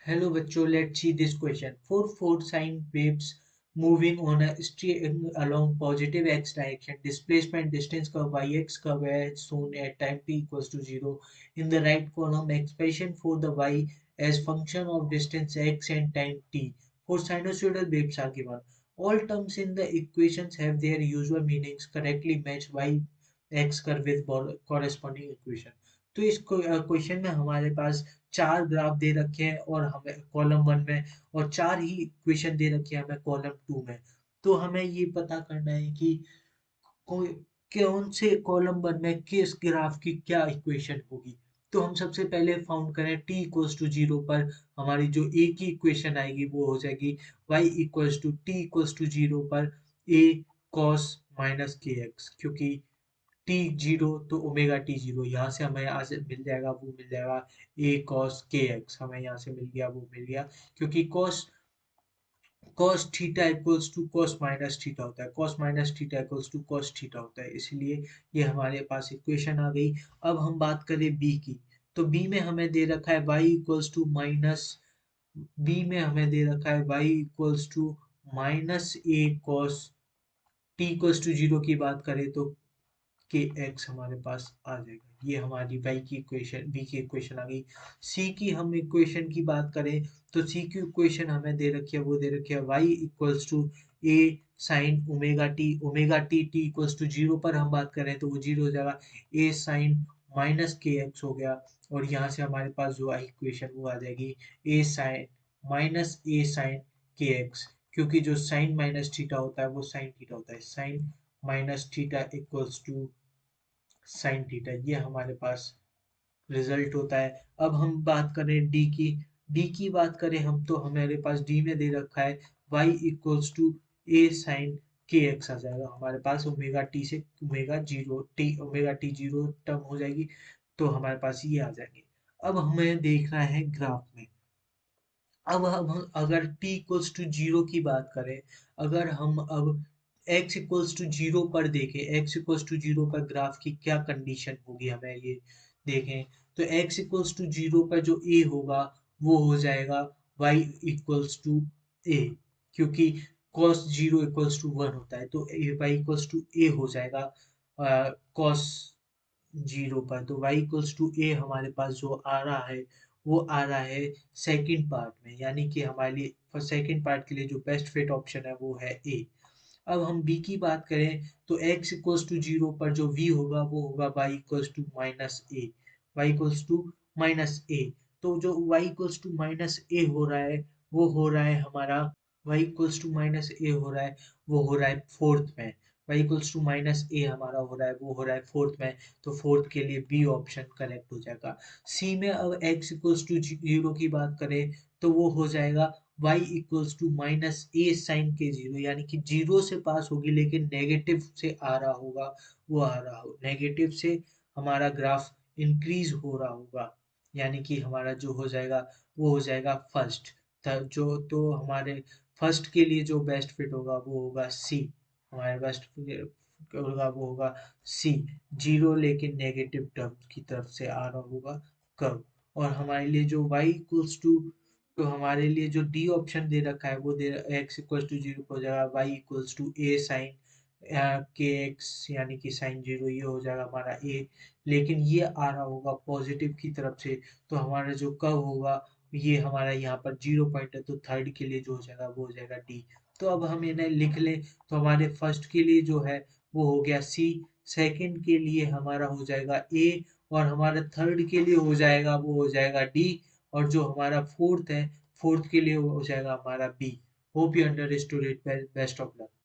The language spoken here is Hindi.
Hello bachcho, let's see this question. Four sine waves moving on a string along positive x direction. Displacement distance curve yx curve as shown at time t equals to 0. In the right column, expression for the y as function of distance x and time t. For sinusoidal waves are given. All terms in the equations have their usual meanings. Correctly match y x curve with corresponding equation. तो इस क्वेश्चन में हमारे पास चार ग्राफ दे रखे हैं और हमें कॉलम वन में और चार ही इक्वेशन दे रखी है हमें कॉलम टू में। तो हमें ये पता करना है कि कोई कौन से कॉलम वन में किस ग्राफ की क्या इक्वेशन होगी। तो हम सबसे पहले फाउंड करें टी इक्वल्स टू जीरो पर हमारी जो ए की इक्वेशन आएगी वो हो जाएगी Y equals to T equals to zero पर A cos minus K X, क्योंकि टी जीरो तो ओमेगा टी जीरो यहाँ से हमें यहाँ से मिल जाएगा वो मिल जाएगा ए कॉस के एक्स हमें यहाँ से मिल गया वो मिल गया, क्योंकि cos cos theta equals to cos minus theta होता है, cos minus theta equals to cos theta होता है, इसलिए ये हमारे पास इक्वेशन आ गई। अब हम बात करें बी की, तो बी में हमें दे रखा है y equals to minus B में हमें दे रखा है y equals to minus A cos T equals to zero की बात करें तो के एक्स हमारे पास आ जाएगा। ये हमारी वाई की इक्वेशन बी की इक्वेशन आ गई। सी की हम इक्वेशन की बात करें तो सी की इक्वेशन हमें दे रखी है वो दे रखी है Y equals to A sine omega T T equals to zero पर हम बात करें तो वो जीरो हो जाएगा A sine minus K X हो गया। और यहाँ से हमारे पास जो आई इक्वेशन वो आ जाएगी ए sine minus A sine K X, क्योंकि जो साइन माइनस थीटा होता है वो साइन थीटा होता है, sine minus theta equals to sine theta, ये हमारे पास रिजल्ट होता है। अब हम बात करें डी की बात करें हम तो हमारे पास डी में दे रखा है y equals to A sine K X आ जाएगा हमारे पास ओमेगा टी से ओमेगा टी जीरो टर्म हो जाएगी, तो हमारे पास ये आ जाएंगे। अब हमें देखना है ग्राफ में। अब हम अगर t इक्वल्स टू जीरो की बात करें, अगर हम अब x इक्वल्स टू जीरो पर देखें, x इक्वल्स टू जीरो पर ग्राफ की क्या कंडीशन होगी हमें ये देखें, तो x इक्वल्स टू जीरो पर जो a होगा वो हो जाएगा y इक्वल्स टू a, क्योंकि cos zero equals to one होता है तो y इक्वल्स टू a हो जाएगा cos जीरो पर। तो y इक्वल्स टू ए हमारे पास जो आ रहा है वो आ रहा है सेकंड पार्ट में, यानी कि हमारे लिए सेकंड पार्ट के लिए जो बेस्ट फिट ऑप्शन है वो है ए। अब हम बी की बात करें तो x इक्वल्स टू जीरो पर जो v होगा वो होगा y equals to minus A, Y equals to minus A. तो जो y equals to minus A हो रहा है वो हो रहा है हमारा y equals to minus A हो रहा है वो हो रहा है फोर्थ में, y इक्वल्स टू माइनस ए हमारा हो रहा है वो हो रहा है फोर्थ में, तो फोर्थ के लिए बी ऑप्शन करेक्ट हो जाएगा। सी में अब x इक्वल्स टू जीरो की बात करें तो वो हो जाएगा y equals to minus A sine K zero, यानी कि जीरो से पास होगी लेकिन नेगेटिव से आ रहा होगा, वो आ रहा हो नेगेटिव से हमारा ग्राफ इंक्रीज हो रहा होगा, यानी कि हमारा जो हो जाएगा वो हो जाएगा फर्स्ट। जो तो हमारे फर्स्ट के लिए जो बेस्ट फिट होगा वो होगा सी, हमारे बेस्ट होगा वो होगा सी, जीरो लेकिन नेगेटिव टर्म की तरफ से आ रहा होगा कर्व। और हमारे लिए जो y इक्वल्स टू तो हमारे लिए जो डी ऑप्शन दे रखा है वो दे x इक्वल्स टू जीरो हो जाएगा y equals to A sine K X, यानी कि साइन जीरो ये हो जाएगा हमारा ए, लेकिन ये आ रहा होगा पॉजिटिव की तरफ से, तो हमारा जो कर्व होगा ये हमारा यहाँ पर जीरो पॉइंट है तो थर्ड के लिए जो हो जाएगा वो हो जाएगा डी। तो अब हम इन्हें लिख लें तो हमारे फर्स्ट के लिए जो है वो हो गया सी, सेकंड के लिए हमारा हो जाएगा ए, और हमारा थर्ड के लिए हो जाएगा वो हो जाएगा डी, और जो हमारा फोर्थ है फोर्थ के लिए हो जाएगा हमारा B. Hope you understood it, best of luck.